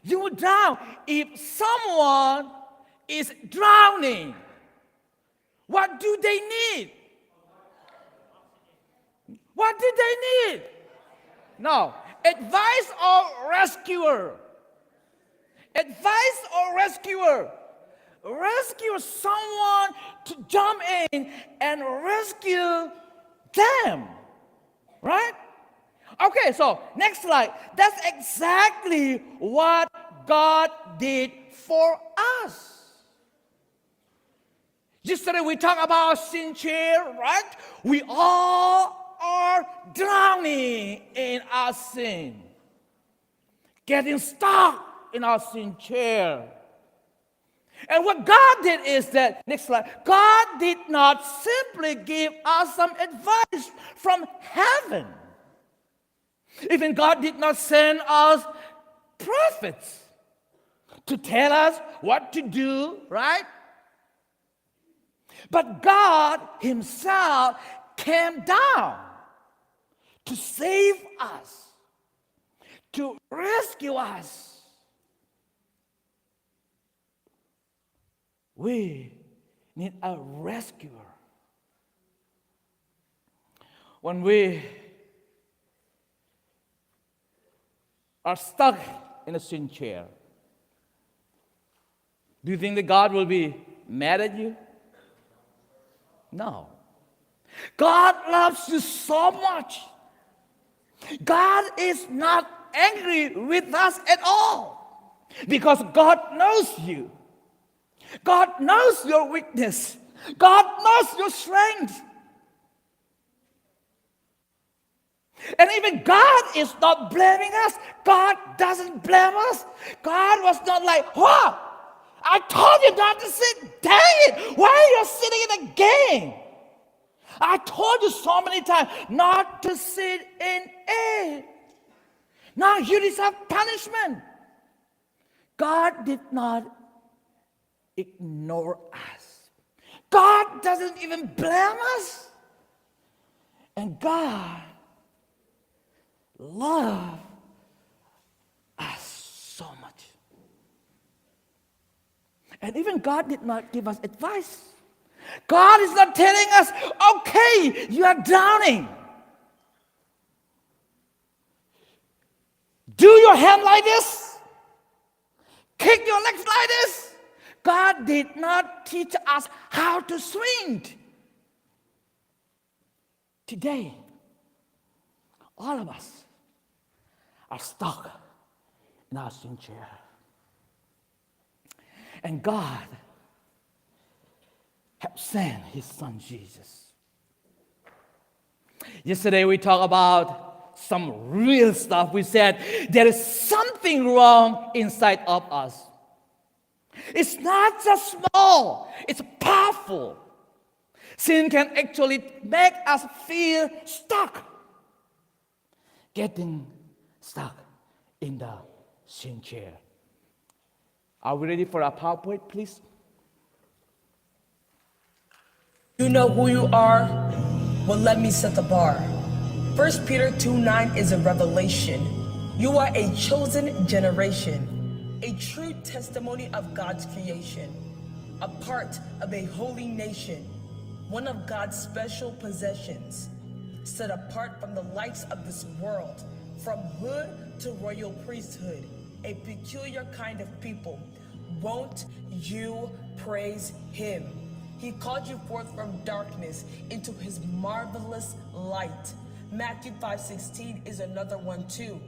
You will drown. If someone is drowning, what do they need? What do they need? No. Advice or rescuer? Advice or rescuer? Rescue someone to jump in and rescue them. Right? Okay, so next slide. That's exactly what God did for us. Yesterday we talked about sin chair, right? We all are drowning in our sin. Getting stuck in our sin chair. And what God did is that, next slide, God did not simply give us some advice from heaven. Even God did not send us prophets to tell us what to do, right? But God Himself came down to save us, to rescue us. We need a rescuer. When we are stuck in a sin chair, do you think that God will be mad at you? No. God loves you so much. God is not angry with us at all because God knows you. God knows your weakness. God knows your strength. And even God is not blaming us. God doesn't blame us. God was not like, "Whoa, I told you not to sit. Dang it, why are you sitting in the game? I told you so many times not to sit in it. Now you deserve punishment." God did not ignore us. God doesn't even blame us. And God loves us so much. And even God did not give us advice. God is not telling us, "Okay, you are drowning. Do your hand like this. Kick your legs like this." God did not teach us how to swim. Today, all of us are stuck in our sin chair. And God has sent His Son Jesus. Yesterday we talked about some real stuff. We said there is something wrong inside of us. It's not just small, it's powerful. Sin can actually make us feel stuck. Getting stuck in the sin chair. Are we ready for our PowerPoint, please? You know who you are? Well, let me set the bar. 1 Peter 2:9 is a revelation. You are a chosen generation, a true testimony of God's creation, a part of a holy nation, one of God's special possessions, set apart from the lights of this world, from hood to royal priesthood, a peculiar kind of people. Won't you praise Him? He called you forth from darkness into His marvelous light. Matthew 5:16 is another one too.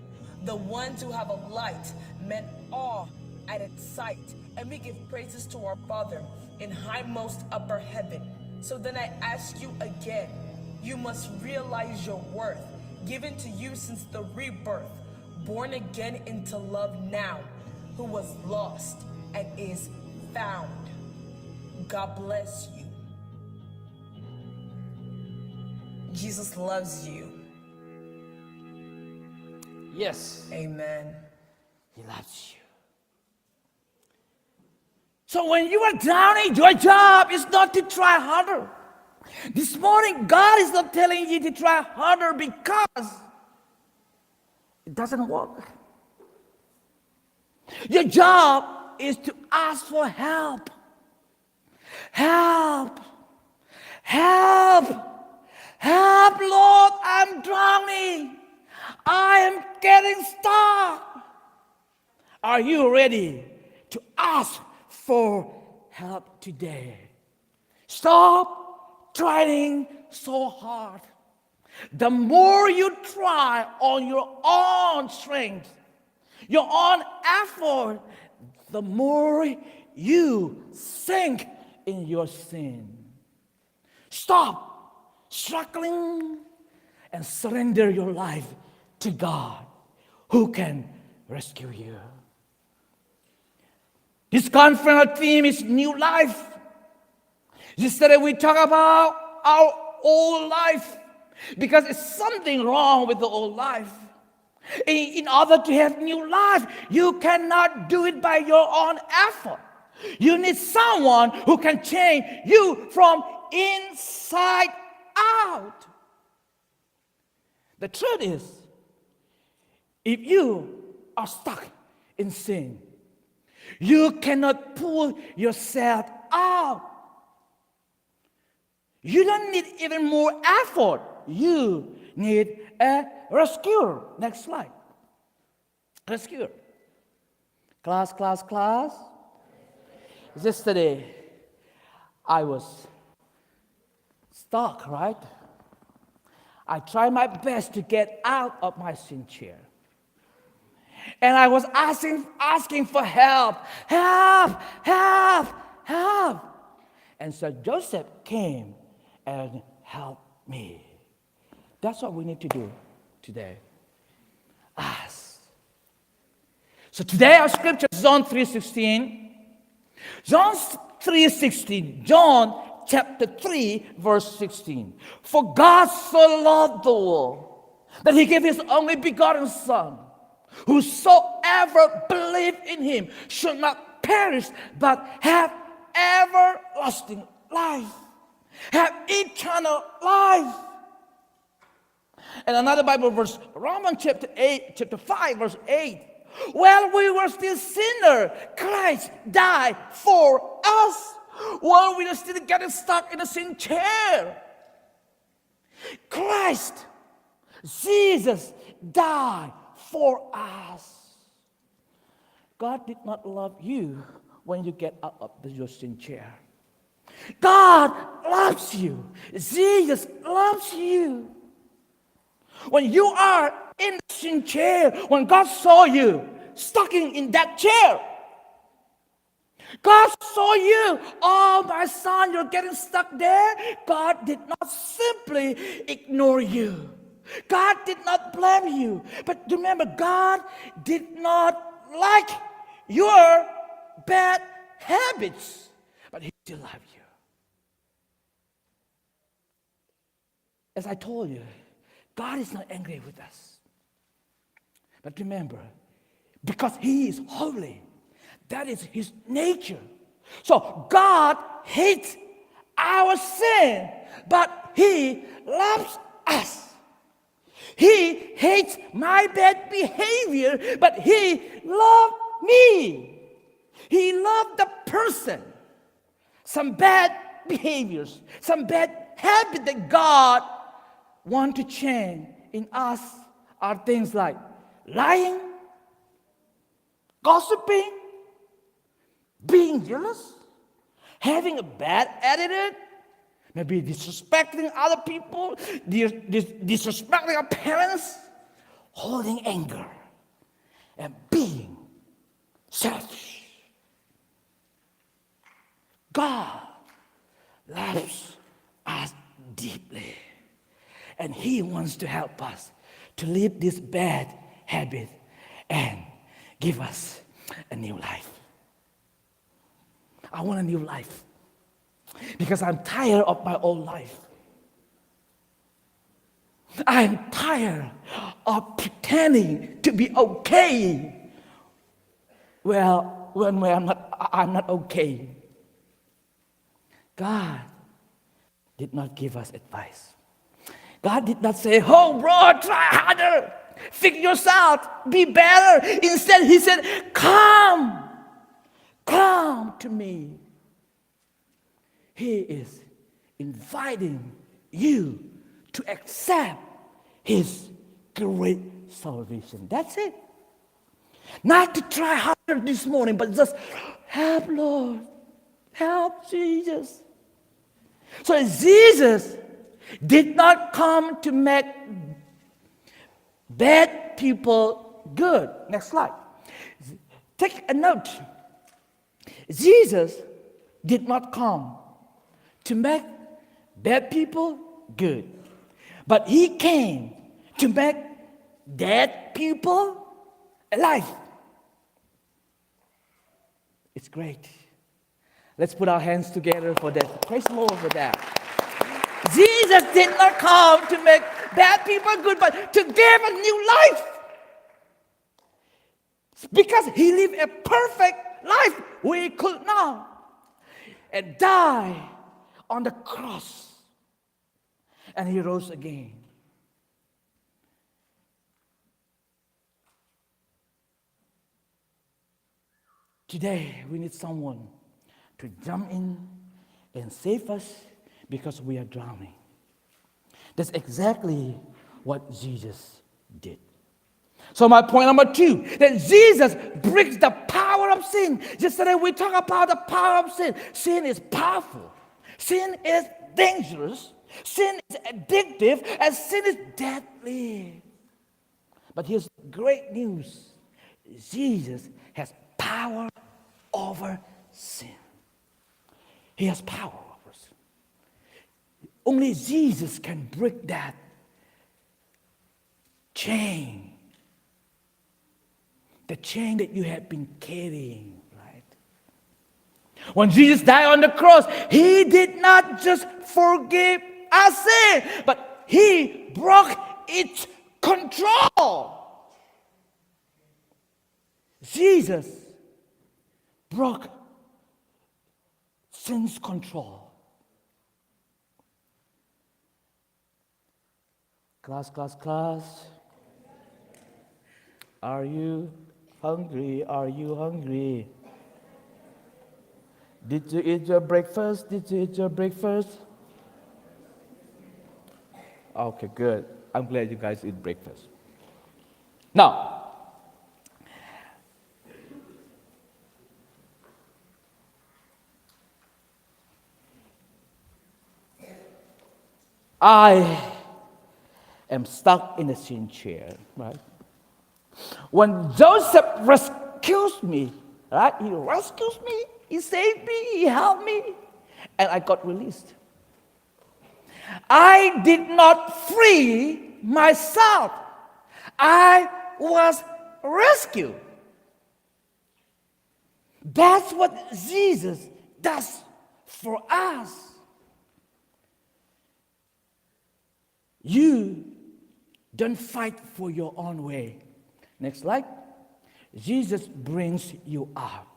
The ones who have a light meant awe at its sight, and we give praises to our Father in highmost upper heaven. So then I ask you again, you must realize your worth, given to you since the rebirth, born again into love now, who was lost and is found. God bless you. Jesus loves you. Yes. Amen. He loves you. So when you are drowning, your job is not to try harder. This morning, God is not telling you to try harder because it doesn't work. Your job is to ask for help. Help. Help. Help, Lord, I'm drowning. I am getting stuck. Are you ready to ask for help today? Stop trying so hard. The more you try on your own strength, your own effort, the more you sink in your sin. Stop struggling and surrender your life to God, who can rescue you. This conference theme is new life. Yesterday we talked about our old life because it's something wrong with the old life. In order to have new life, you cannot do it by your own effort. You need someone who can change you from inside out. The truth is, if you are stuck in sin, you cannot pull yourself out. You don't need even more effort. You need a rescuer. Next slide. Rescuer. Class. Yesterday, I was stuck, right? I tried my best to get out of my sin chair. And I was asking for help. Help. And so Joseph came and helped me. That's what we need to do today. Ask. So today our scripture is John 3:16. John 3:16. John chapter 3 verse 16. For God so loved the world that he gave his only begotten Son. Whosoever believe in him should not perish but have everlasting life. Have eternal life. And another Bible verse, Romans chapter 5, verse 8. While we were still sinners, Christ died for us. While we were still getting stuck in the sin chair, Christ, Jesus, died for us. God did not love you when you get out of your sin chair. God loves you. Jesus loves you. When you are in the sin chair, when God saw you stuck in that chair, God saw you. Oh, my son, you're getting stuck there. God did not simply ignore you. God did not blame you. But remember, God did not like your bad habits, but he still loves you. As I told you, God is not angry with us. But remember, because he is holy, that is his nature. So God hates our sin, but he loves us. He hates my bad behavior, but he loved me. He loved the person. Some bad behaviors, some bad habit that God wants to change in us are things like lying, gossiping, being jealous, having a bad attitude, maybe disrespecting other people, disrespecting our parents, holding anger, and being selfish. God loves us deeply, and he wants to help us to leave this bad habit and give us a new life. I want a new life because I'm tired of my old life. I'm tired of pretending to be okay. Well, when I'm not okay. God did not give us advice. God did not say, oh, bro, try harder. Fix yourself. Be better. Instead, he said, come. to me. He is inviting you to accept His great salvation. That's it. Not to try harder this morning, but just help, Lord. Help, Jesus. So Jesus did not come to make bad people good. Next slide. Take a note. Jesus did not come to make bad people good, but He came to make dead people alive. It's great. Let's put our hands together for that. Praise the Lord for that. Jesus did not come to make bad people good, but to give a new life. Because He lived a perfect life, we could not. And die on the cross. And He rose again. Today, we need someone to jump in and save us because we are drowning. That's exactly what Jesus did. So my point number 2, that Jesus breaks the power of sin. Yesterday we talked about the power of sin. Sin is powerful. Sin is dangerous. Sin is addictive. And sin is deadly. But here's great news. Jesus has power over sin. He has power over sin. Only Jesus can break that chain. The chain that you have been carrying, right? When Jesus died on the cross, He did not just forgive our sin, but He broke its control. Jesus broke sin's control. Class. Are you hungry? Are you hungry? Did you eat your breakfast? Okay, good. I'm glad you guys eat breakfast. Now, I am stuck in a sin chair, right? When Joseph rescues me, right? He rescues me, he saved me, he helped me, and I got released. I did not free myself. I was rescued. That's what Jesus does for us. You don't fight for your own way. Next slide. Jesus brings you out.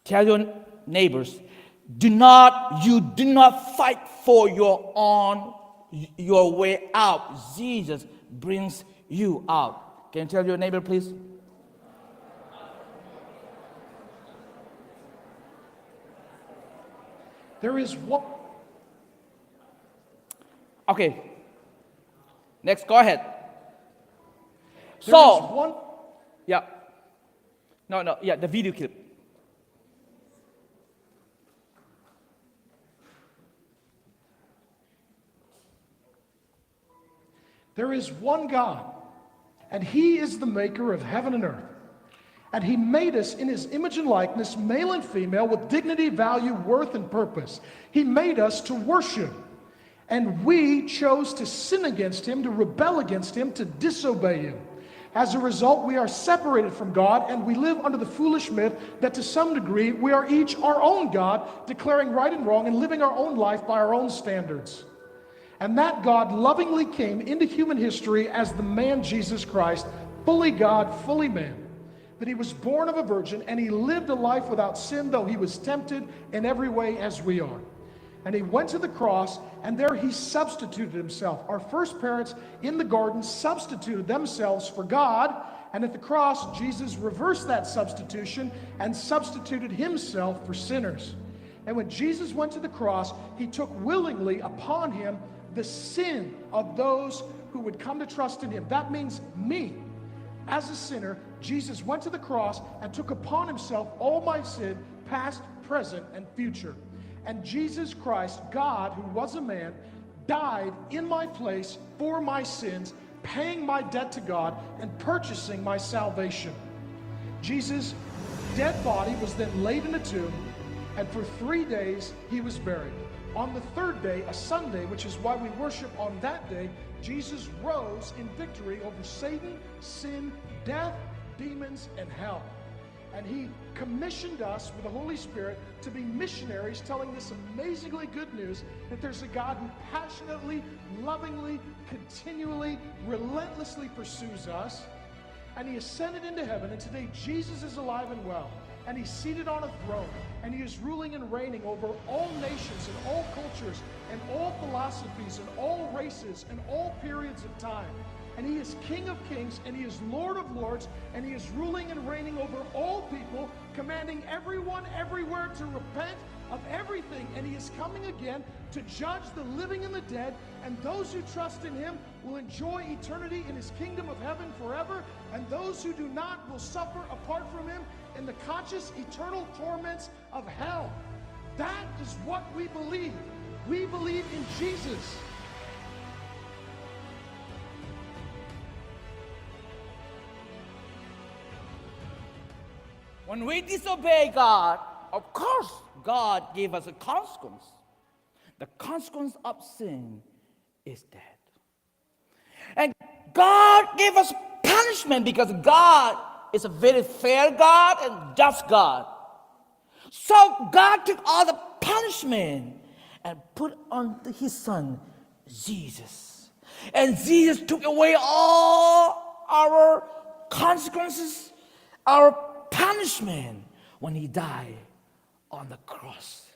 Tell your neighbors, you do not fight for your way out. Jesus brings you out. Can you tell your neighbor, please? There is one. Okay. Next, go ahead. There is one. Yeah. No, yeah, the video clip. There is one God, and He is the maker of heaven and earth. And He made us in His image and likeness, male and female, with dignity, value, worth, and purpose. He made us to worship. And we chose to sin against Him, to rebel against Him, to disobey Him. As a result, we are separated from God, and we live under the foolish myth that to some degree we are each our own God, declaring right and wrong and living our own life by our own standards. And that God lovingly came into human history as the man Jesus Christ, fully God, fully man. That He was born of a virgin, and He lived a life without sin, though He was tempted in every way as we are. And He went to the cross, and there He substituted Himself. Our first parents in the garden substituted themselves for God, And at the cross, Jesus reversed that substitution and substituted himself for sinners. And when Jesus went to the cross, he took willingly upon him the sin of those who would come to trust in him. That means me. As a sinner, Jesus went to the cross and took upon himself all my sin, past, present, and future. And Jesus Christ, God, who was a man, died in my place for my sins, paying my debt to God and purchasing my salvation. Jesus' dead body was then laid in a tomb, and for 3 days he was buried. On the third day, a Sunday, which is why we worship on that day, Jesus rose in victory over Satan, sin, death, demons, and hell. And he commissioned us with the Holy Spirit to be missionaries, telling this amazingly good news that there's a God who passionately, lovingly, continually, relentlessly pursues us. And he ascended into heaven, and today Jesus is alive and well. And he's seated on a throne, and he is ruling and reigning over all nations and all cultures and all philosophies and all races and all periods of time. And he is King of kings, and he is Lord of lords, and he is ruling and reigning over all people, commanding everyone everywhere to repent of everything. And he is coming again to judge the living and the dead, and those who trust in him will enjoy eternity in his kingdom of heaven forever, and those who do not will suffer apart from him in the conscious eternal torments of hell. That is what we believe. We believe in Jesus. When we disobey God, of course, God gave us a consequence. The consequence of sin is death. And God gave us punishment because God is a very fair God and just God. So God took all the punishment and put on his son, Jesus. And Jesus took away all our consequences, our punishment when he died on the cross.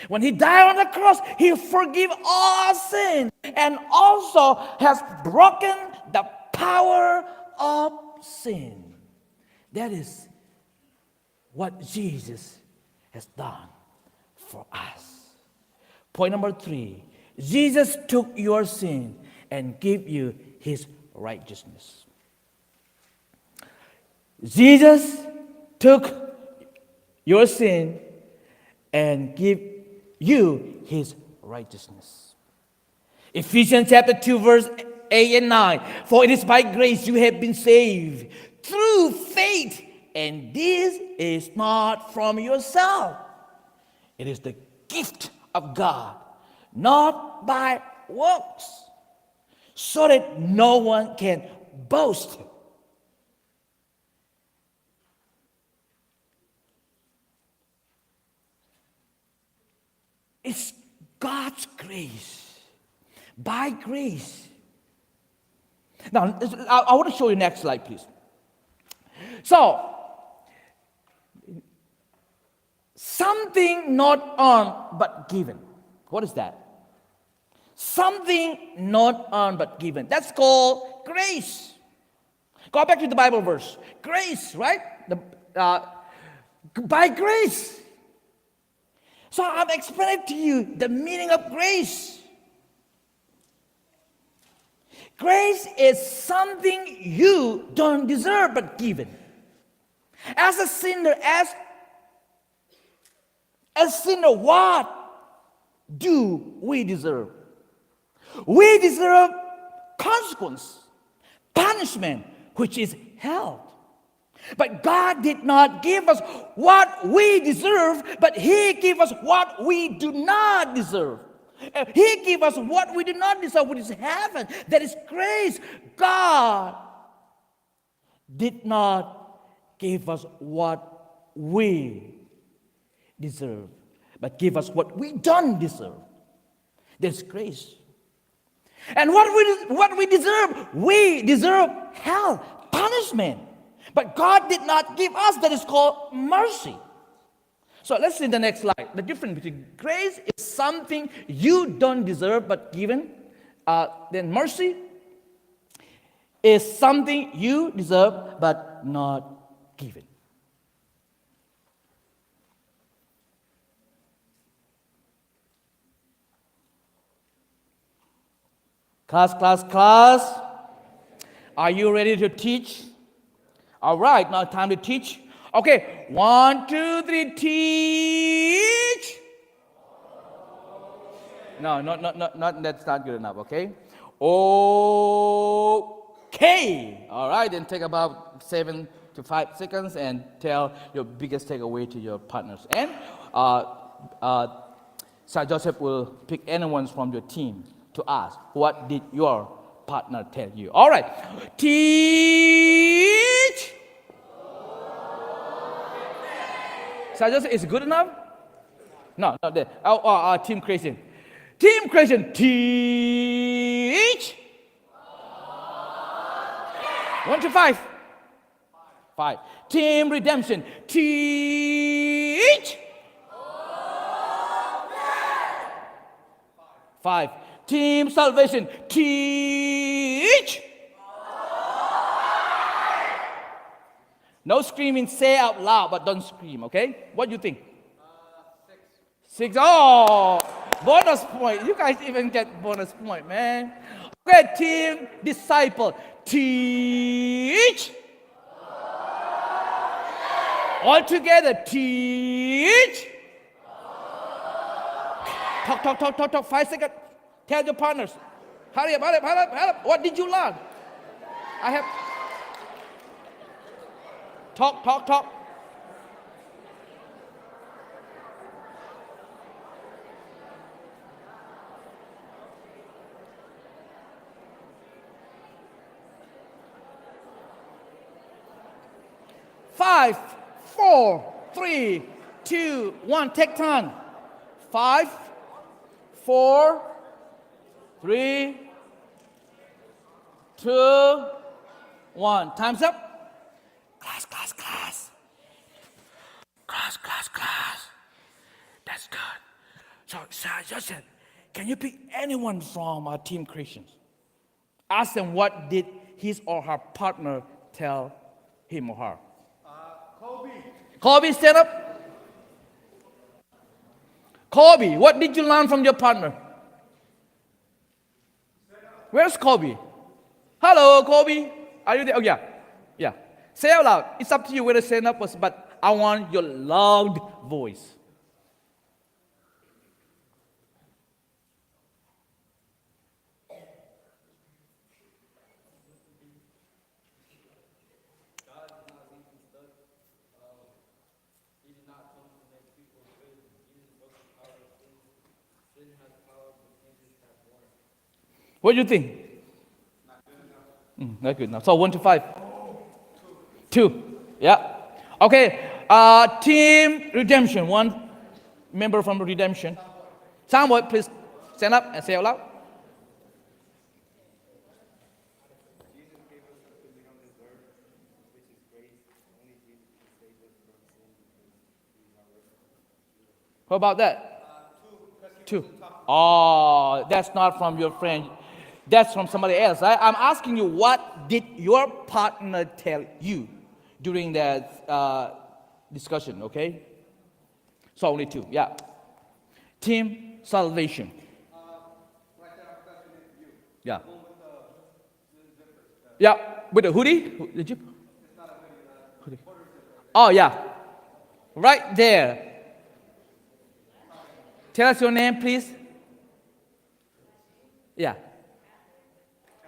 When he died on the cross, he forgave all our sin and also has broken the power of sin. That is what Jesus has done for us. Point number 3, Jesus took your sin and gave you his righteousness. Jesus took your sin and gave you his righteousness. Ephesians chapter 2 verse 8 and 9. For it is by grace you have been saved through faith, and this is not from yourself. It is the gift of God, not by works, so that no one can boast. It's God's grace. By grace. Now, I want to show you next slide, please. So, something not earned but given. What is that? Something not earned but given. That's called grace. Go back to the Bible verse. Grace, right? By grace. So I'm explaining to you the meaning of grace. Grace is something you don't deserve but given. As a sinner, what do we deserve? We deserve consequence, punishment, which is hell. But God did not give us what we deserve, but he gave us what we do not deserve. He gave us what we do not deserve, which is heaven. That is grace. God did not give us what we deserve, but give us what we don't deserve. That's grace. And what we deserve hell, punishment. But God did not give us. That is called mercy. So let's see the next slide. The difference between grace is something you don't deserve but given. Then mercy is something you deserve but not given. Class. Are you ready to teach? All right, now time to teach. Okay, 1, 2, 3, teach. No, not that's not good enough, okay? Okay. All right, then take about 7 to 5 seconds and tell your biggest takeaway to your partners. And Sir Joseph will pick anyone from your team to ask, what did your partner tell you? All right, teach. Sir Joseph, is it good enough? No, not there. Team Christian. Team Christian, teach. 1 to 5. 5. Team Redemption, teach. 5. Team Salvation, teach. No screaming, say out loud, but don't scream, okay? What do you think? 6. Oh, bonus point. You guys even get bonus point, man. Okay, team Disciple, teach. All together, teach. Talk. 5 seconds. Tell your partners. Hurry up. What did you learn? I have. Talk. Five, 4, 3, 2, 1. Take time. 5, 4, 3, 2, 1. Time's up. Class. That's good. So, Sir Joseph, can you pick anyone from our team Christians? Ask them what did his or her partner tell him or her. Kobe, stand up. Kobe, what did you learn from your partner? Where's Kobe? Hello, Kobe. Are you there? Oh, yeah. Say out loud. It's up to you whether to stand up or, but I want your loud voice. What do you think? Not good enough. So 1 to 5. 2. Yeah. Okay. Team Redemption. One member from Redemption. Someone, please stand up and say out loud. What about that? 2. Oh, that's not from your friend. That's from somebody else. I'm asking you, what did your partner tell you during that discussion, okay? So only 2, yeah. Team Salvation. Yeah. Yeah, with the hoodie? Did you? Hoodie. Oh, yeah. Right there. Tell us your name, please. Yeah.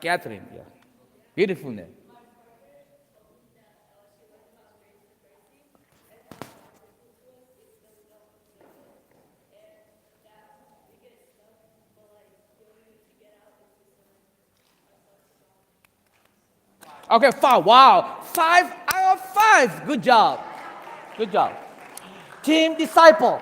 Catherine, yeah. Beautiful name. Okay, 5. Wow. 5 out of 5. Good job. Team Disciple.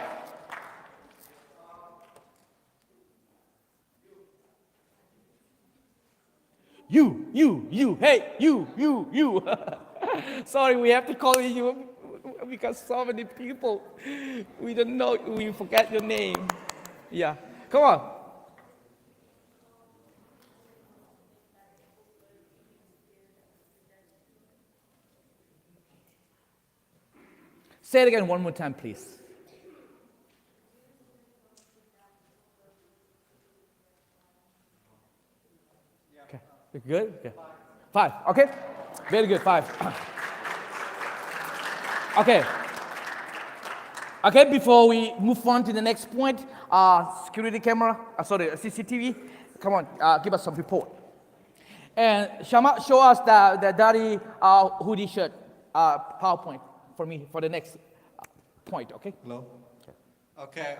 You. Hey, you. Sorry, we have to call you because so many people, we don't know, we forget your name. Yeah, come on. Say it again one more time, please. Okay. You good? Okay. 5. Okay. Very good. 5. Okay. Okay, before we move on to the next point, security camera, CCTV, come on, give us some report. And Shama, show us the dirty hoodie shirt PowerPoint for me for the next point, okay? Hello? Okay,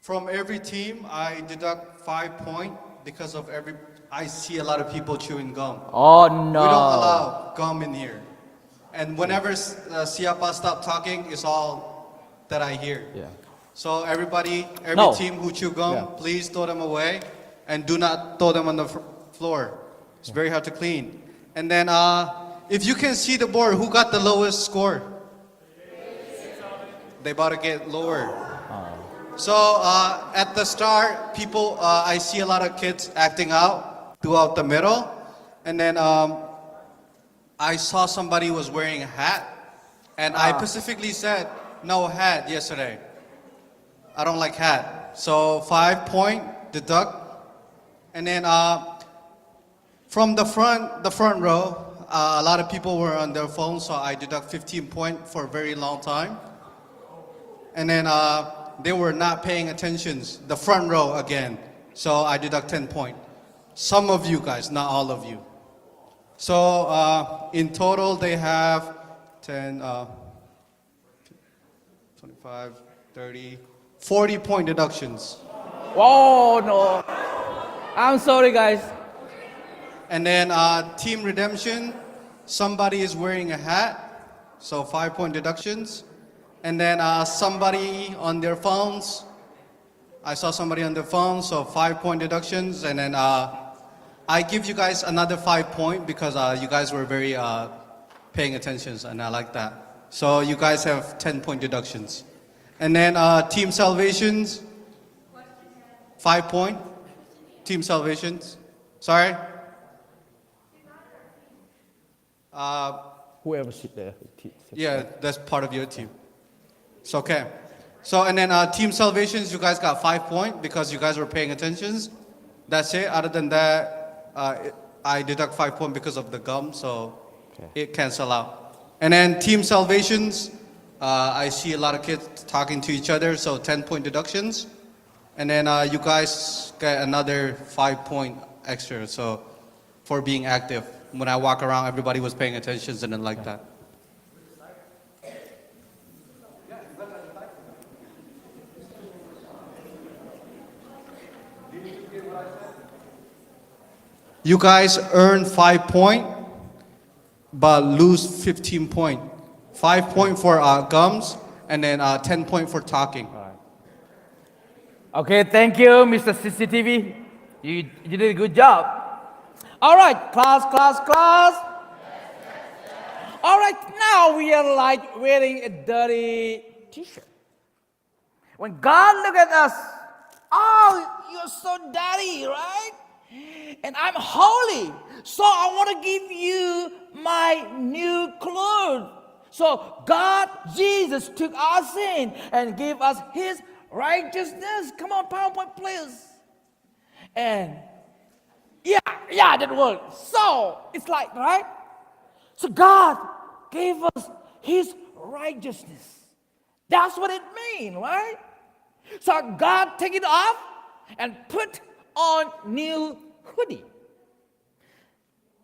from every team, I deduct 5 points because of I see a lot of people chewing gum. Oh, no. We don't allow gum in here. And whenever Siapa stop talking, it's all that I hear. Yeah. So every No. team who chew gum, Yeah. please throw them away and do not throw them on the floor. It's very hard to clean. And then if you can see the board, who got the lowest score? They about to get lower. So at the start, people, I see a lot of kids acting out throughout the middle. And then I saw somebody was wearing a hat. And I specifically said, no hat yesterday. I don't like hat. So 5 point, deduct. And then from the front row, a lot of people were on their phones, so I deduct 15 point for a very long time. And then they were not paying attention, the front row again. So I deduct 10 point. Some of you guys, not all of you. So in total, they have 10, 25, 30, 40 point deductions. Oh, no. I'm sorry, guys. And then team redemption, somebody is wearing a hat, so 5 point deductions. And then somebody on their phones, I saw somebody on their phone, so 5 point deductions. And then I give you guys another 5 point because you guys were very paying attention, and I like that. So you guys have 10 point deductions. And then team salvations, 5 point. Team salvations, sorry. Whoever sit there. Yeah, that's part of your team. It's okay. So, and then team salvations, you guys got 5 point because you guys were paying attention. That's it. Other than that, I deduct 5 point because of the gum, so it cancel out. And then team salvations, I see a lot of kids talking to each other, so 10 point deductions. And then you guys get another 5 point extra, so for being active. When I walk around, everybody was paying attention and then like that. You guys earn 5 point, but lose 15 point. 5 point for gums, and then 10 point for talking. Okay, thank you, Mr. CCTV. You did a good job. All right, class. All right, now we are like wearing a dirty t-shirt. When God look at us, oh, you're so dirty, right? And I'm holy, so I want to give you my new clothes. So God, Jesus, took our sin and gave us His righteousness. Come on, PowerPoint, please. And yeah, that worked. So it's like, right? So God gave us His righteousness. That's what it means, right? So God take it off and put on new hoodie.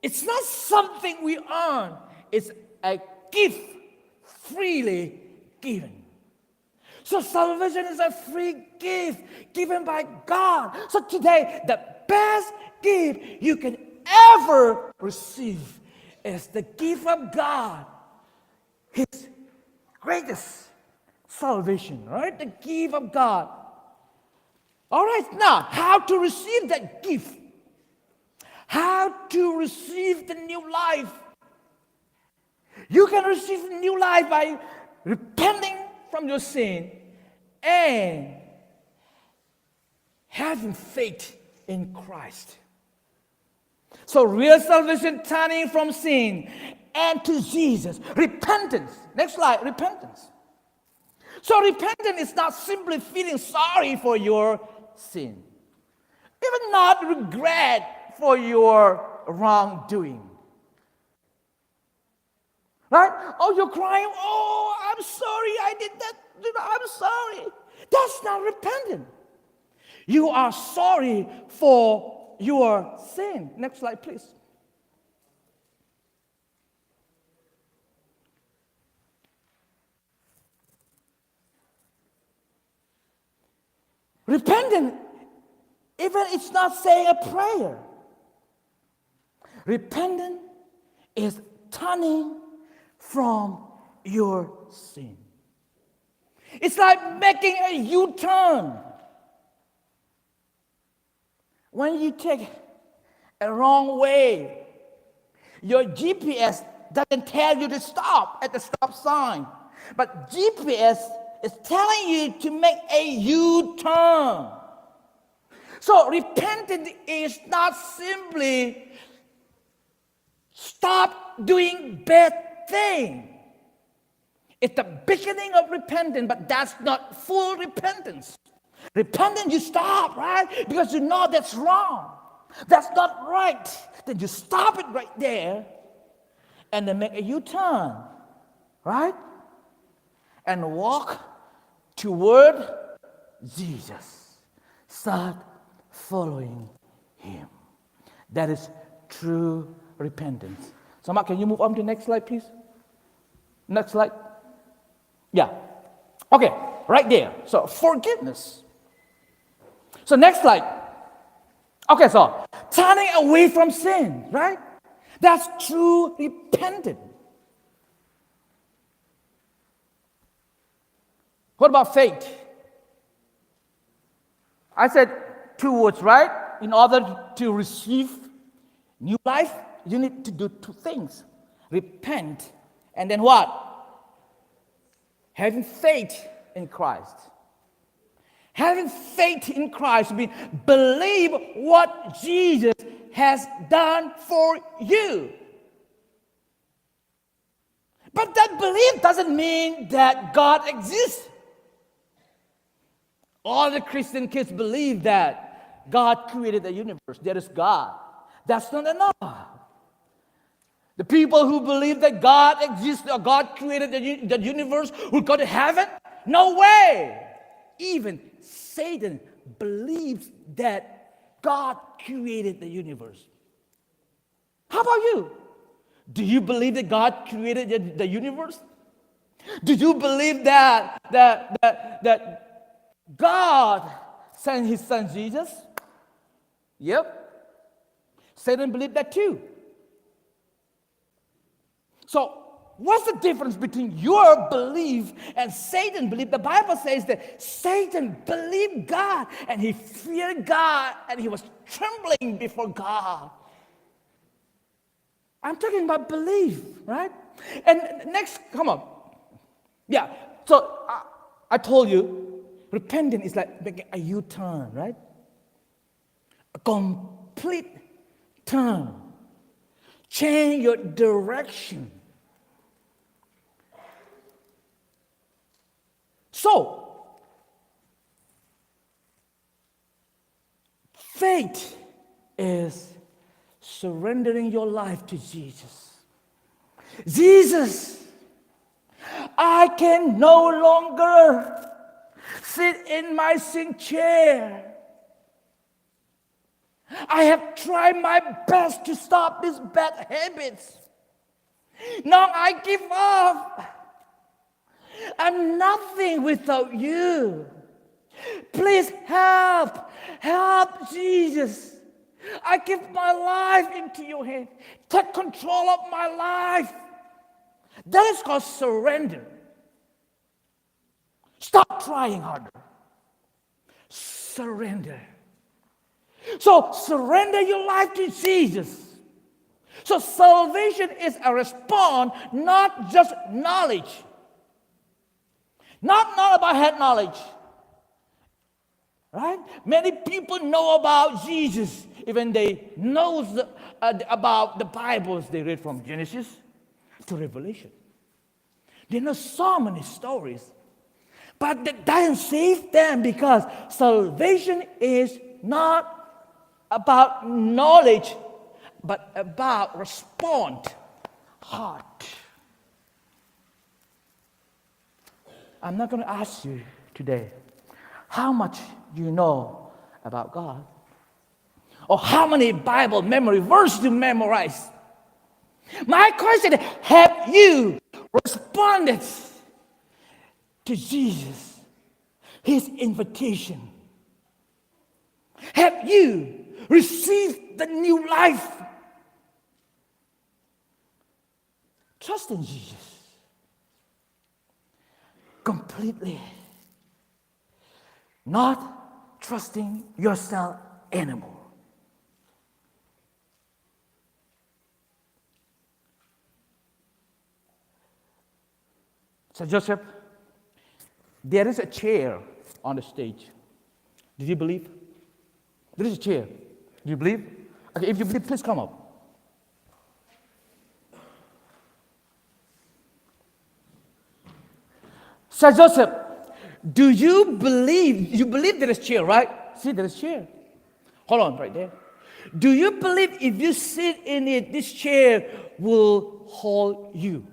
It's not something we earn. It's a gift freely given. So salvation is a free gift given by God. So today, the best gift you can ever receive is the gift of God. His greatest salvation, right? The gift of God. All right, now, how to receive that gift? How to receive the new life? You can receive new life by repenting from your sin and having faith in Christ. So real salvation, turning from sin and to Jesus. Repentance. Next slide, repentance. So repentance is not simply feeling sorry for your sin, even not regret for your wrongdoing. Right? Oh, you're crying. Oh, I'm sorry I did that. I'm sorry. That's not repentant. You are sorry for your sin. Next slide, please. Repentant, even it's not saying a prayer. Repentant is turning from your sin. It's like making a U-turn. When you take a wrong way, your GPS doesn't tell you to stop at the stop sign, but GPS is telling you to make a U-turn. So repentance is not simply stop doing bad thing. It's the beginning of repentance, but that's not full repentance. Repentance, you stop, right? Because you know that's wrong. That's not right. Then you stop it right there and then make a U-turn, right? And walk toward Jesus. Start following him. That is true repentance. So Mark, can you move on to the next slide, please? Next slide. Yeah. Okay, right there. So forgiveness. So next slide. Okay, so turning away from sin, right? That's true repentance. What about faith? I said 2 words, right? In order to receive new life, you need to do 2 things. Repent, and then what? Having faith in Christ. Having faith in Christ means believe what Jesus has done for you. But that belief doesn't mean that God exists. All the Christian kids believe that God created the universe. There is God. That's not enough. The people who believe that God exists or God created the universe will go to heaven? No way. Even Satan believes that God created the universe. How about you? Do you believe that God created the universe? Do you believe that God sent his son Jesus? Yep. Satan believed that too. So, what's the difference between your belief and Satan's belief? The Bible says that Satan believed God and he feared God and he was trembling before God. I'm talking about belief, right? And next, come on. Yeah, so I told you, repentance is like making a U-turn, right? A complete turn. Change your direction. So, faith is surrendering your life to Jesus. Jesus, I can no longer sit in my sin chair. I have tried my best to stop these bad habits. Now I give up. I'm nothing without you. Please help. Help, Jesus. I give my life into your hand. Take control of my life. That is called surrender. Stop trying harder. Surrender. So surrender your life to Jesus. So salvation is a response, not just knowledge. Not about head knowledge. Right? Many people know about Jesus, even they know about the Bibles they read from Genesis to Revelation. There are so many stories. But that doesn't save them because salvation is not about knowledge, but about respond heart. I'm not going to ask you today how much you know about God or how many Bible memory verses you memorize. My question is, have you responded to Jesus, his invitation? Have you received the new life? Trust in Jesus completely, not trusting yourself anymore. So Joseph, there is a chair on the stage. Did you believe? There is a chair. Do you believe? Okay, if you believe, please come up. So Joseph, do you believe? You believe there is chair, right? See, there is chair. Hold on, right there. Do you believe if you sit in it, this chair will hold you?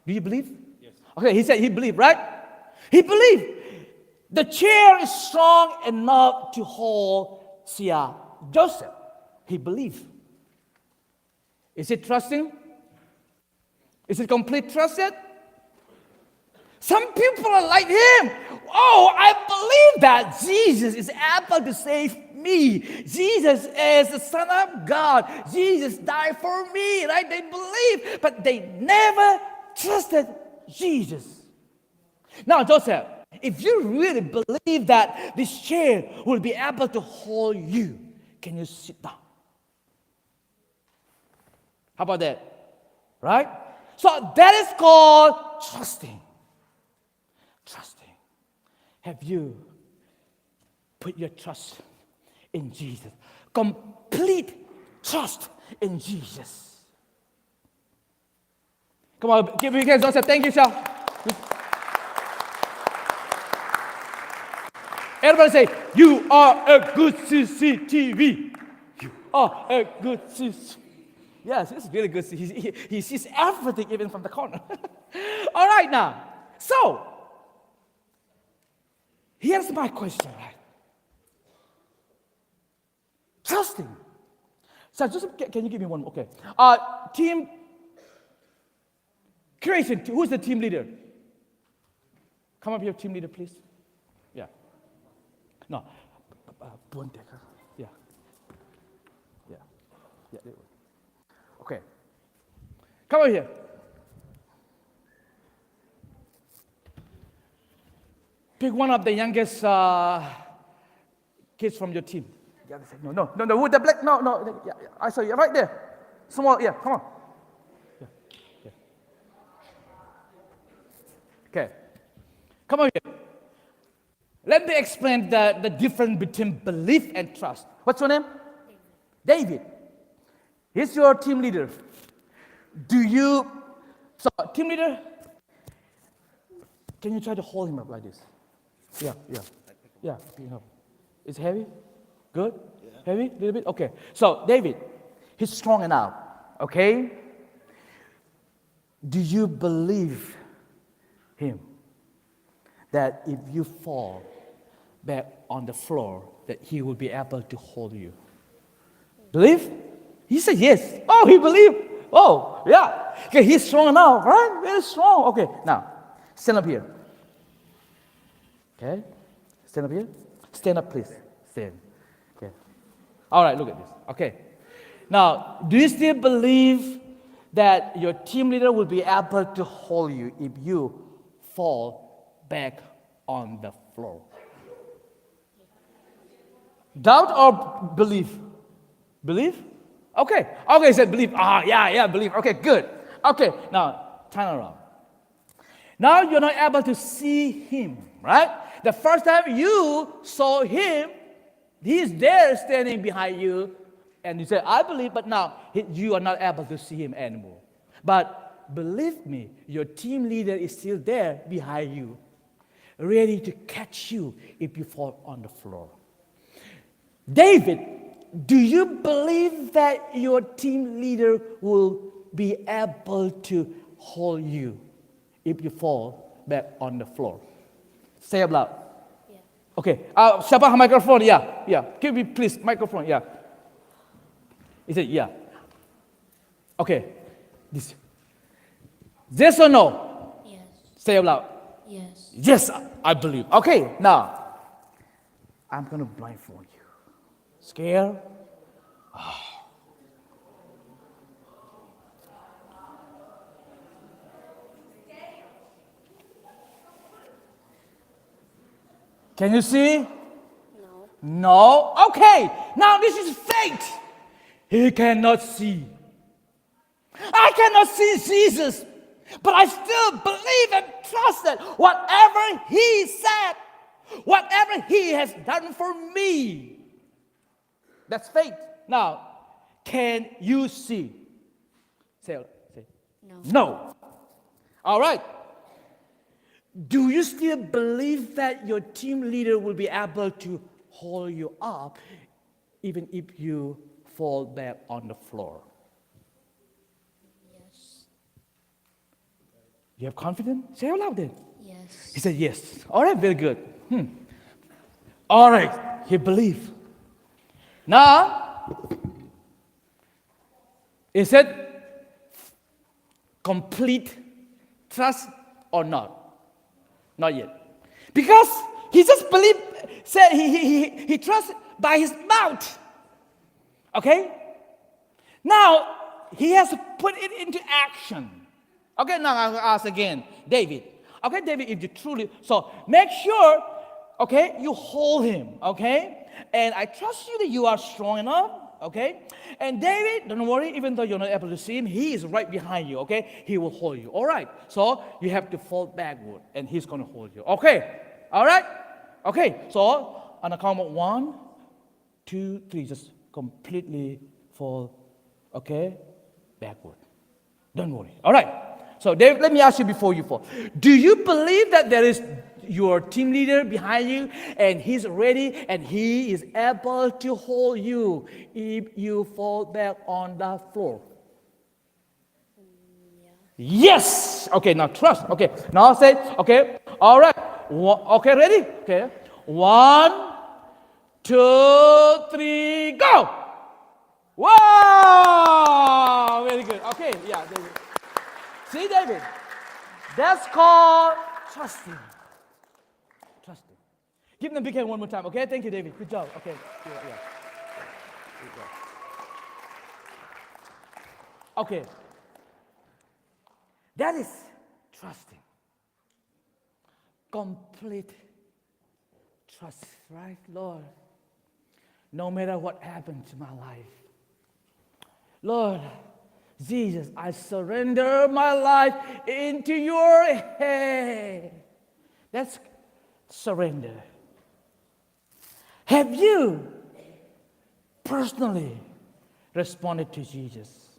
Do you believe? Yes. Okay, he said he believed, right? He believed. The chair is strong enough to hold Joseph. He believed. Is it trusting? Is it complete trusted? Some people are like him. Oh, I believe that Jesus is able to save me. Jesus is the Son of God. Jesus died for me, right? They believe, but they never trusted Jesus. Now, Joseph, if you really believe that this chair will be able to hold you, can you sit down? How about that? Right? So that is called trusting. Trusting. Have you put your trust in Jesus? Complete trust in Jesus. Come on, give me a hand, Joseph. Thank you, sir. Everybody say, you are a good CCTV. You are a good CCTV. Yes, it's really good. He sees everything even from the corner. All right, now. So, here's my question, right? Trusting. So, Joseph, can you give me one? Okay. Team creation. Who's the team leader? Come up here, team leader, please. Yeah. No. Yeah. Yeah. Yeah. Okay. Come over here. Pick one of the youngest kids from your team. No. With the black, no. Yeah, I saw you right there. Small, yeah, come on. Yeah. Okay. Come over here. Let me explain the difference between belief and trust. What's your name? David. He's your team leader. Team leader, can you try to hold him up like this? Yeah. It's heavy? Good? Yeah. Heavy? A little bit? Okay. So, David, he's strong enough. Okay? Do you believe him that if you fall back on the floor, that he will be able to hold you? Believe? He said yes. Oh, he believed. Oh, yeah. Okay, he's strong enough, right? Very strong. Okay, now, stand up here. Okay? Stand up here. Stand up, please. Stand. Okay. All right, look at this. Okay. Now, do you still believe that your team leader will be able to hold you if you fall back on the floor? Doubt or believe? Believe? Okay, he said believe. Yeah, believe. Okay, good. Okay, now turn around. Now you're not able to see him, right? The first time you saw him, he's there standing behind you, and you said, I believe, but now you are not able to see him anymore. But believe me, your team leader is still there behind you, ready to catch you if you fall on the floor. David, do you believe that your team leader will be able to hold you if you fall back on the floor? Say out loud. Yeah. Okay. Siapa microphone? Yeah. Give me please microphone. Yeah. He said, yeah. Okay. Yes or no? Yes. Say out loud. Yes. Yes, I believe. Okay, now, I'm going to blindfold you. Scared? Can you see? No. No? Okay, now this is faith. He cannot see. I cannot see Jesus, but I still believe and trust that whatever He said, whatever He has done for me, that's faith. Now, can you see? Say No. no. All right. Do you still believe that your team leader will be able to hold you up even if you fall back on the floor? Yes. You have confidence? Say out loud then. Yes. He said yes. All right, very good. All right, he believed. Now, is it complete trust or not? Not yet. Because he just believed, said he trusts by his mouth. Okay? Now, he has to put it into action. Okay, now I'll ask again, David. Okay, David, if you truly, so make sure, okay, you hold him, okay? And I trust you that you are strong enough, okay? And David, don't worry, even though you're not able to see him, he is right behind you, okay? He will hold you, all right? So you have to fall backward, and he's going to hold you, okay? All right? Okay, so on the count of 1, 2, 3, just completely fall, okay, backward. Don't worry, all right? So David, let me ask you before you fall. Do you believe that there is your team leader behind you and he's ready and he is able to hold you if you fall back on the floor? Yeah. Yes! Okay, now trust. Okay, now say, okay, all right. Okay, ready? Okay. 1, 2, 3, go! Wow! Very good. Okay, yeah, David. See, David, that's called trusting. Trusting. Give them a big hand one more time, okay? Thank you, David. Good job. Okay. Yeah. Good job. Okay. That is trusting. Complete trust, right, Lord? No matter what happened to my life. Lord, Jesus, I surrender my life into your hand. That's surrender. Have you personally responded to Jesus?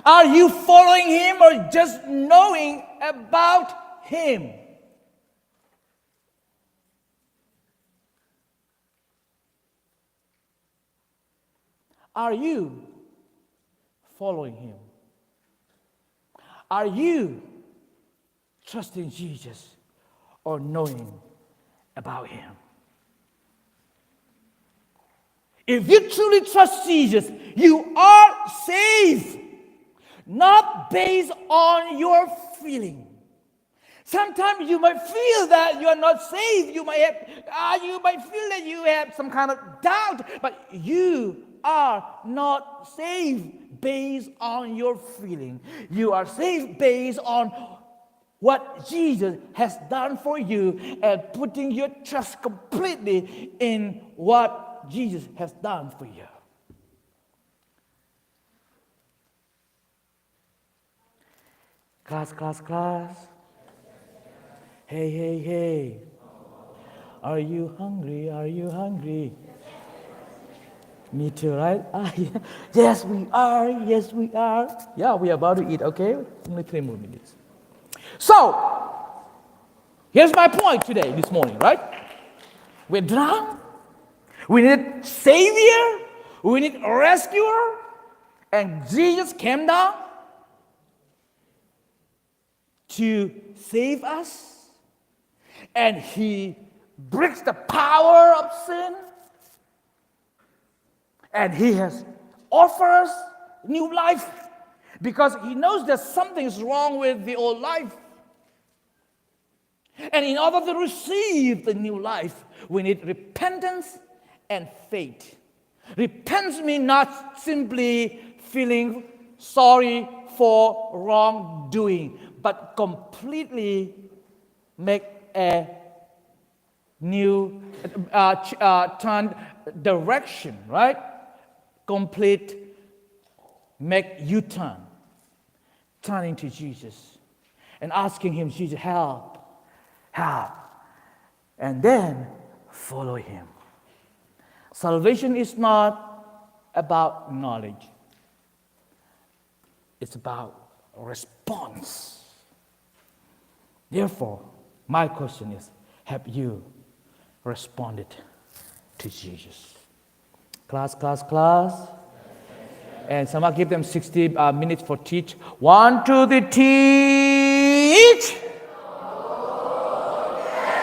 Are you following him or just knowing about him? Are you following him? Are you trusting Jesus or knowing about him? If you truly trust Jesus, you are saved, not based on your feeling. Sometimes you might feel that you are not saved. You might feel that you have some kind of doubt, but you are not saved based on your feeling. You are saved based on what Jesus has done for you and putting your trust completely in what Jesus has done for you. Class. Hey. Are you hungry? Me too, right? Yes, we are. Yes, we are. Yeah, we are about to eat, okay? Only 3 more minutes. So, here's my point today, this morning, right? We're drowned. We need Savior. We need a rescuer. And Jesus came down to save us. And He breaks the power of sin. And He has offered us new life because He knows that something is wrong with the old life. And in order to receive the new life, we need repentance and faith. Repentance means not simply feeling sorry for wrongdoing, but completely make a new turn direction, right? Complete, make U-turn, turning to Jesus and asking Him, Jesus, help, and then follow Him. Salvation is not about knowledge. It's about response. Therefore, my question is, have you responded to Jesus? Class. And someone give them 60 minutes for teach. 1, 2, 3, teach.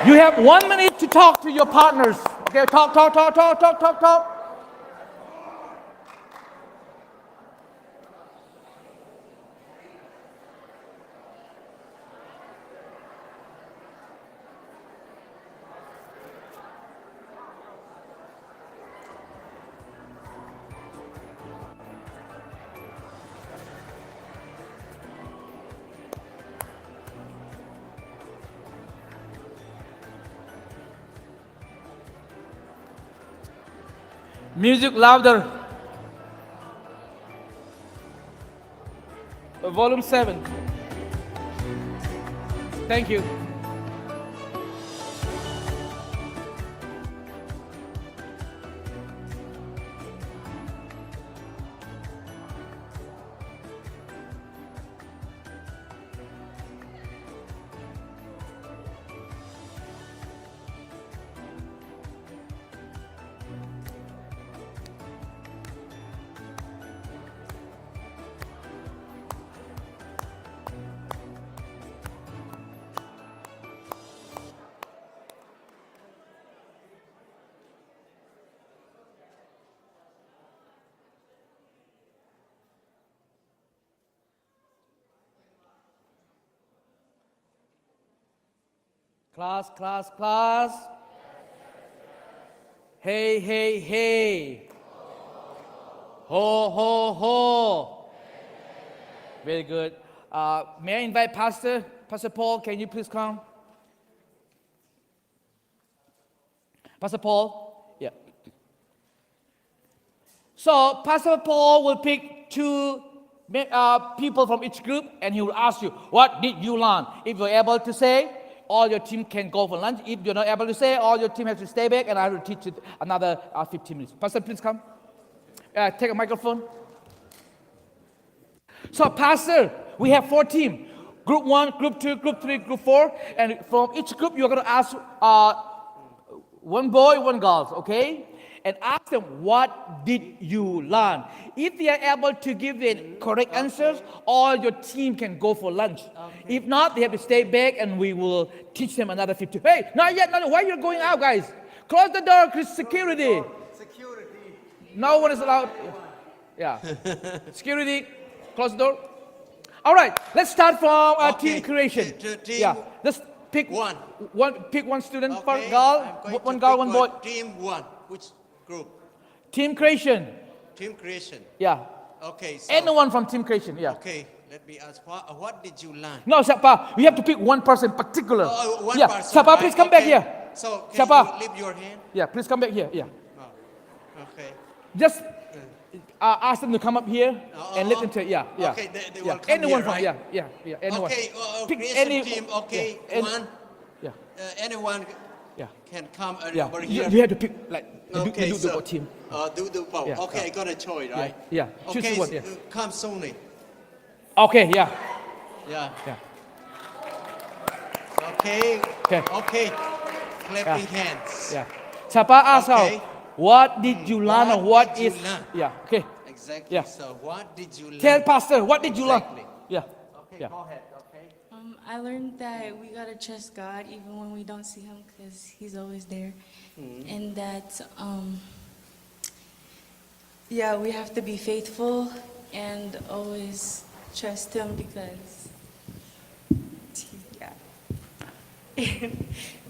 You have 1 minute to talk to your partners. Okay, talk. Music louder. Volume 7. Thank you. Class. Hey. Ho. Very good. May I invite Pastor Paul, can you please come? Pastor Paul? Yeah. So Pastor Paul will pick 2 people from each group and he will ask you, what did you learn? If you're able to say, all your team can go for lunch. If you're not able to say, all your team has to stay back and I will teach it another 15 minutes. Pastor, please come. Take a microphone. So Pastor, we have 4 teams. Group 1, Group 2, Group 3, Group 4. And from each group, you're going to ask 1 boy, 1 girl, okay? And ask them, what did you learn? If they are able to give the correct answers, all your team can go for lunch. Okay. If not, they have to stay back and we will teach them another 50. Hey, not yet. Why are you going out, guys? Close the door, security. No one is allowed. Yeah. Security, close the door. All right, let's start from team creation. Yeah, let's pick pick 1 student, okay. One girl, 1 boy. Team 1, which group? Team creation. Yeah. Okay. So, anyone from team creation, yeah. Okay, let me ask, what did you learn? No, Sapa, we have to pick 1 person particular. One yeah. person. Sapa, please come back here. So, can Sapa, you leave your hand? Yeah, please come back here, yeah. Oh, okay. Just ask them to come up here and let them tell, yeah. Okay, they will come anyone here, from, right? yeah, anyone. Okay, pick creation any team, okay, yeah, one. Yeah. Anyone Yeah. can come Yeah. over You, here. you have to pick like Okay, you do so the team. do the poll. Yeah, Okay, yeah. I got a choice, right? Yeah. Choose Okay, one. Yeah. come Sony. Okay. Yeah. Yeah. Yeah. Okay. Okay. Okay. Clapping Yeah. hands. Yeah. Chapa asked Okay. her, what did you learn or What what did you is? learn? Yeah. Okay. Exactly. Yeah. So what did you learn? Tell Pastor, what did you learn? Exactly. Yeah. Okay, Yeah. go ahead. Okay. I learned that we gotta trust God even when we don't see Him, because He's always there, and that yeah, we have to be faithful and always trust Him because yeah,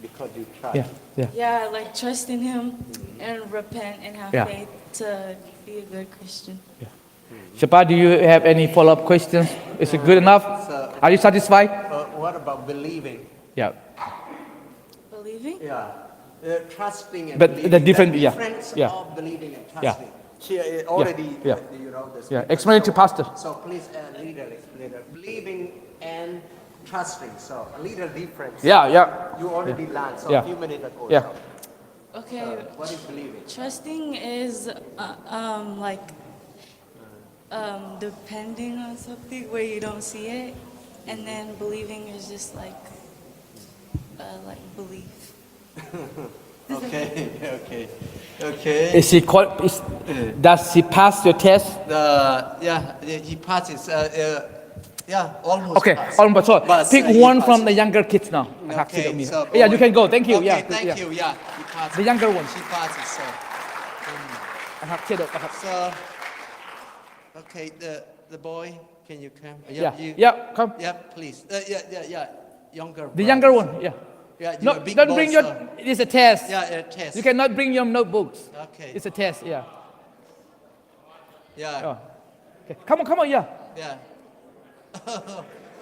Because you trust. Yeah. Yeah. yeah, like trust in Him and repent and have Yeah. faith to be a good Christian. Chapa, do you have any follow-up questions? Is it good enough? So- Are you satisfied? What about believing? Yeah. Believing? Yeah. Trusting and But believing. the different- The yeah, difference yeah. of believing and Yeah. trusting. She already, yeah. you know, the Yeah. scripture. Explain it to So- Pastor. So please, leader, explain it. Believing and trusting. So a little difference. Yeah. Yeah. You already learned. So Yeah. a few minutes ago. Yeah. So, Okay. what is believing? Trusting is like depending on something where you don't see it, and then believing is just like belief. Okay. Okay. Okay. Is he does he pass your test? He passes. Yeah, almost. Okay, passed. almost. So But, pick he one from passes. the younger kids now. I have to Okay, see me. so Yeah, boy. you can go. Thank you. Okay, Yeah. thank yeah. you. Yeah, he passes. The younger one. She passes. So, I have kid. I have- so, okay, the boy, can you come? Yeah. you, Yeah. Come. Yeah, please. Yeah. Younger. The brother. younger one. Yeah. Yeah, No, you're a big don't boy, bring your. so- It is a test. Yeah, a test. You cannot bring your notebooks. Okay. It's a test. Yeah. Yeah. Oh. Okay. Come on. Yeah. Yeah.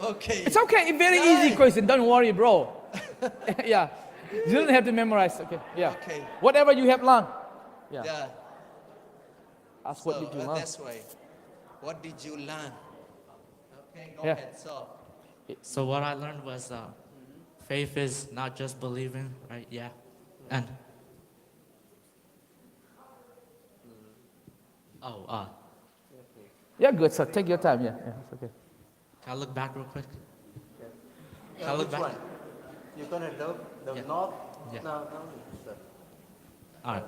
Okay. It's okay. It's very easy question. Don't worry, bro. Yeah. You don't have to memorize. Okay. Yeah. Okay. Whatever you have learned. Yeah. Yeah. Ask So, what did you learn. this way. What did you learn? Okay, go Yeah. ahead. So, So what I learned was faith is not just believing, right? Yeah. And Yeah, good. So take your time. Yeah. Yeah. It's okay. can I look back real quick? Can I which look back? one? You're gonna look the Yeah. north? Yeah. No. All right.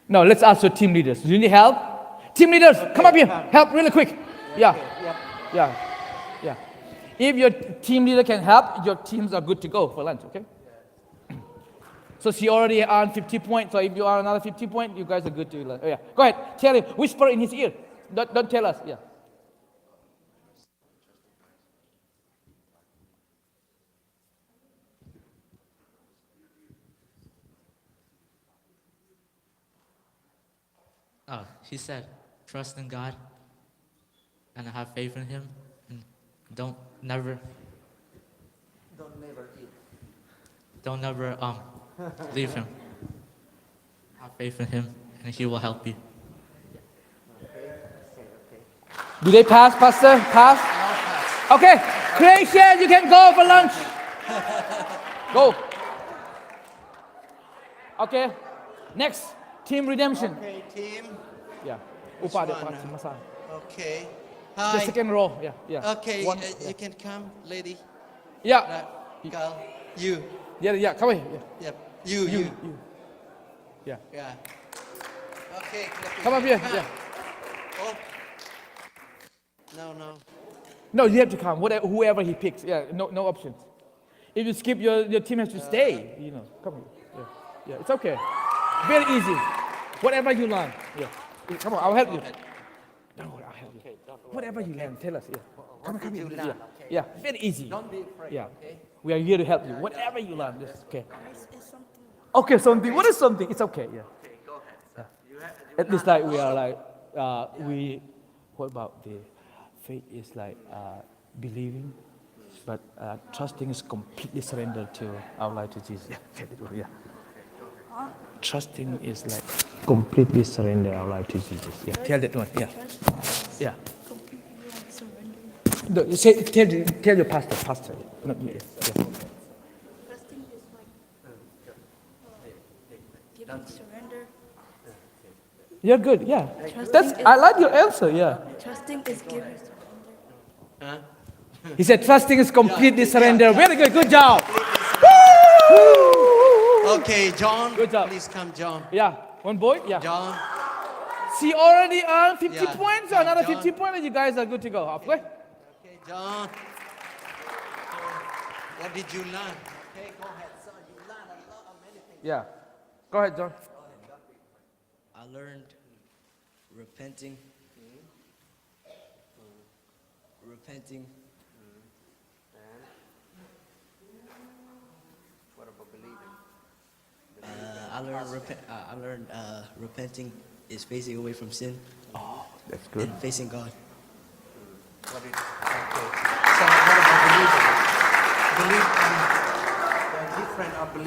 No, let's ask your team leaders. Do you need help? Team leaders, come up here. Help really quick. Yeah. Yeah. Yeah. If your team leader can help, your teams are good to go for lunch, okay? So she already earned 50 points. So if you earn another 50 points, you guys are good to lunch. Oh, yeah. Go ahead. Tell him. Whisper in his ear. Don't tell us. Yeah. He said, trust in God and have faith in Him, and don't never leave Him. Have faith in Him, and He will help you. Do they pass, Pastor? Pass? Okay. Creation, you can go for lunch. Go. Okay. Next. Team Redemption. Okay, team. Yeah. Which Upada one, Pastor Masai. Okay. The Hi. second row. Yeah. Yeah. Okay, One, you can come, lady. yeah. Girl. You. Yeah. Come here. Yeah. Yep. You. Yeah. Yeah. Okay. clap Come your up here. hands. Yeah. Oh. No. No, you have to come. Whoever he picks. Yeah. No options. If you skip, your team has to stay. You know. Come here. Yeah. It's okay. Very easy. Whatever you learn. Yeah. Come on. I'll help you. Don't worry. I'll help you. Whatever you learn, tell us. Yeah. Come here. you Yeah. learn? Yeah. Very easy. Don't be afraid. Yeah. Okay. We are here to help you. Whatever you learn, that's okay. Okay, something. What is something? It's okay. Yeah. Okay, go ahead. So you have, At least like we are like what about the faith is like believing, but trusting is completely surrendered to our life to Jesus. Yeah. Trusting is like completely surrender our life to Jesus. Yeah. Tell that one. Yeah. Yeah. No, you say, tell your pastor. Not me. Yeah. surrender. You're good, yeah. Trusting That's, is- I like your answer, yeah. Trusting is giving. He said, trusting is completely surrender. Very good, good job. Okay, John. Good job. Please come, John. Yeah, one point, yeah. John. She already earned 50 Yeah, points, yeah, another John. 50 points, and you guys are good to go. Okay? Okay, John. What did you learn? Okay, go ahead, son. You learned a lot of many things. Yeah. Go ahead, John. I learned repenting. Repenting. What about believing? I learned repenting is facing away from sin That's good. and facing God. What did, okay. So what about believing? Believe, the difference of believing.